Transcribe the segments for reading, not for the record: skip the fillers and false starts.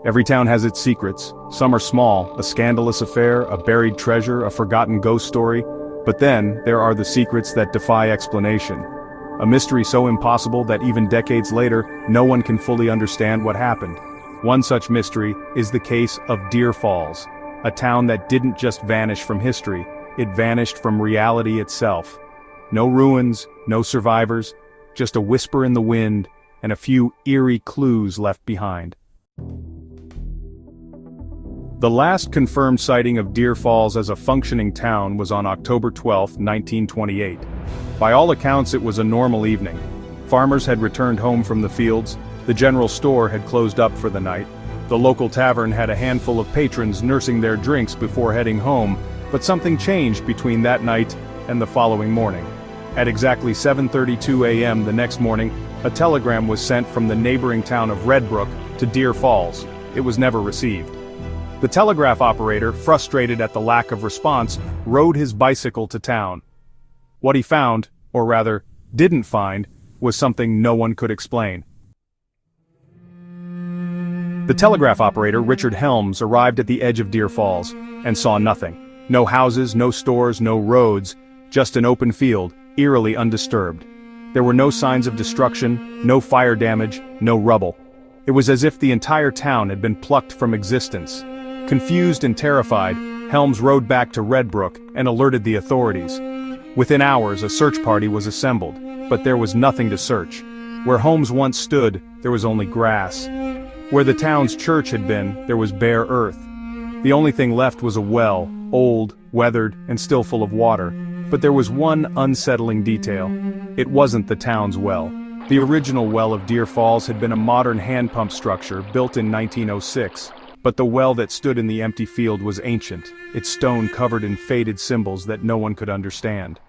Every town has its secrets. Some are small, a scandalous affair, a buried treasure, a forgotten ghost story. But then, there are the secrets that defy explanation. A mystery so impossible that even decades later, no one can fully understand what happened. One such mystery is the case of Deer Falls, a town that didn't just vanish from history, it vanished from reality itself. No ruins, no survivors, just a whisper in the wind, and a few eerie clues left behind. The last confirmed sighting of Deer Falls as a functioning town was on October 12, 1928. By all accounts, it was a normal evening. Farmers had returned home from the fields, the general store had closed up for the night, the local tavern had a handful of patrons nursing their drinks before heading home, but something changed between that night and the following morning. At exactly 7:32 a.m. the next morning, a telegram was sent from the neighboring town of Red Brook to Deer Falls. It was never received. The telegraph operator, frustrated at the lack of response, rode his bicycle to town. What he found, or rather, didn't find, was something no one could explain. The telegraph operator, Richard Helms, arrived at the edge of Deer Falls, and saw nothing. No houses, no stores, no roads, just an open field, eerily undisturbed. There were no signs of destruction, no fire damage, no rubble. It was as if the entire town had been plucked from existence. Confused and terrified, Helms rode back to Red Brook and alerted the authorities. Within hours, a search party was assembled, but there was nothing to search. Where homes once stood, there was only grass. Where the town's church had been, there was bare earth. The only thing left was a well, old, weathered, and still full of water. But there was one unsettling detail. It wasn't the town's well. The original well of Deer Falls had been a modern hand pump structure built in 1906. But the well that stood in the empty field was ancient, its stone covered in faded symbols that no one could understand.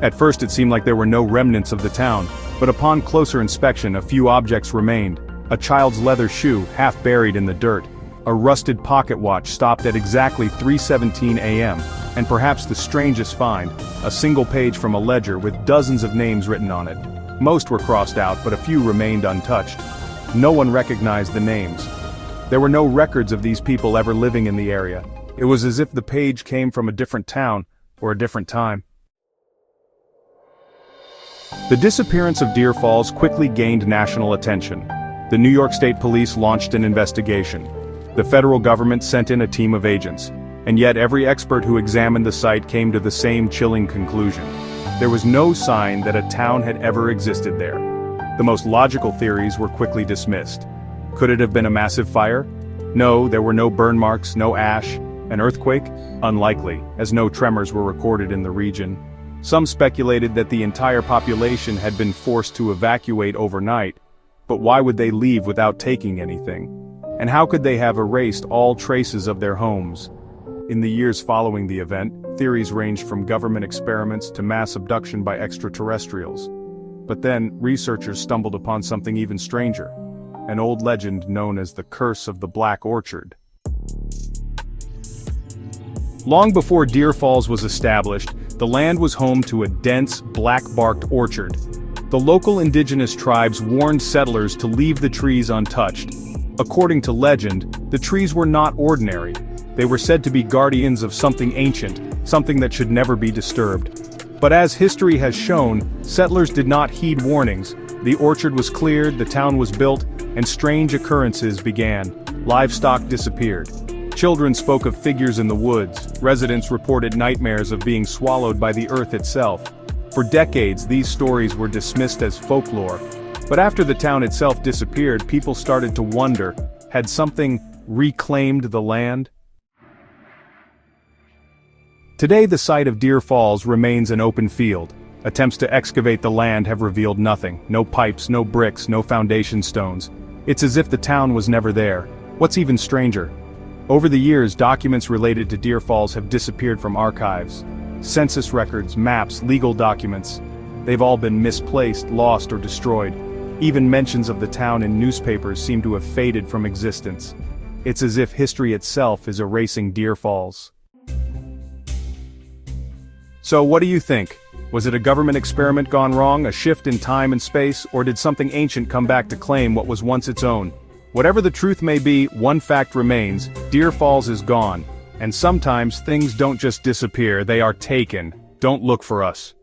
At first it seemed like there were no remnants of the town, but upon closer inspection a few objects remained. A child's leather shoe, half buried in the dirt. A rusted pocket watch stopped at exactly 3:17 a.m., and perhaps the strangest find, a single page from a ledger with dozens of names written on it. Most were crossed out, but a few remained untouched. No one recognized the names. There were no records of these people ever living in the area. It was as if the page came from a different town, or a different time. The disappearance of Deer Falls quickly gained national attention. The New York State Police launched an investigation. The federal government sent in a team of agents, and yet every expert who examined the site came to the same chilling conclusion. There was no sign that a town had ever existed there. The most logical theories were quickly dismissed. Could it have been a massive fire? No, there were no burn marks, no ash. An earthquake? Unlikely, as no tremors were recorded in the region. Some speculated that the entire population had been forced to evacuate overnight, but why would they leave without taking anything? And how could they have erased all traces of their homes? In the years following the event, theories ranged from government experiments to mass abduction by extraterrestrials. But then, researchers stumbled upon something even stranger. An old legend known as the Curse of the Black Orchard. Long before Deer Falls was established, the land was home to a dense, black-barked orchard. The local indigenous tribes warned settlers to leave the trees untouched. According to legend, the trees were not ordinary. They were said to be guardians of something ancient, something that should never be disturbed. But as history has shown, settlers did not heed warnings. The orchard was cleared, the town was built, and strange occurrences began. Livestock disappeared. Children spoke of figures in the woods. Residents reported nightmares of being swallowed by the earth itself. For decades, these stories were dismissed as folklore. But after the town itself disappeared, people started to wonder, had something reclaimed the land? Today the site of Deer Falls remains an open field. Attempts to excavate the land have revealed nothing. No pipes, no bricks, no foundation stones. It's as if the town was never there. What's even stranger? Over the years, documents related to Deer Falls have disappeared from archives. Census records, maps, legal documents. They've all been misplaced, lost, or destroyed. Even mentions of the town in newspapers seem to have faded from existence. It's as if history itself is erasing Deer Falls. So what do you think? Was it a government experiment gone wrong, a shift in time and space, or did something ancient come back to claim what was once its own? Whatever the truth may be, one fact remains: Deer Falls is gone. And sometimes things don't just disappear, they are taken. Don't look for us.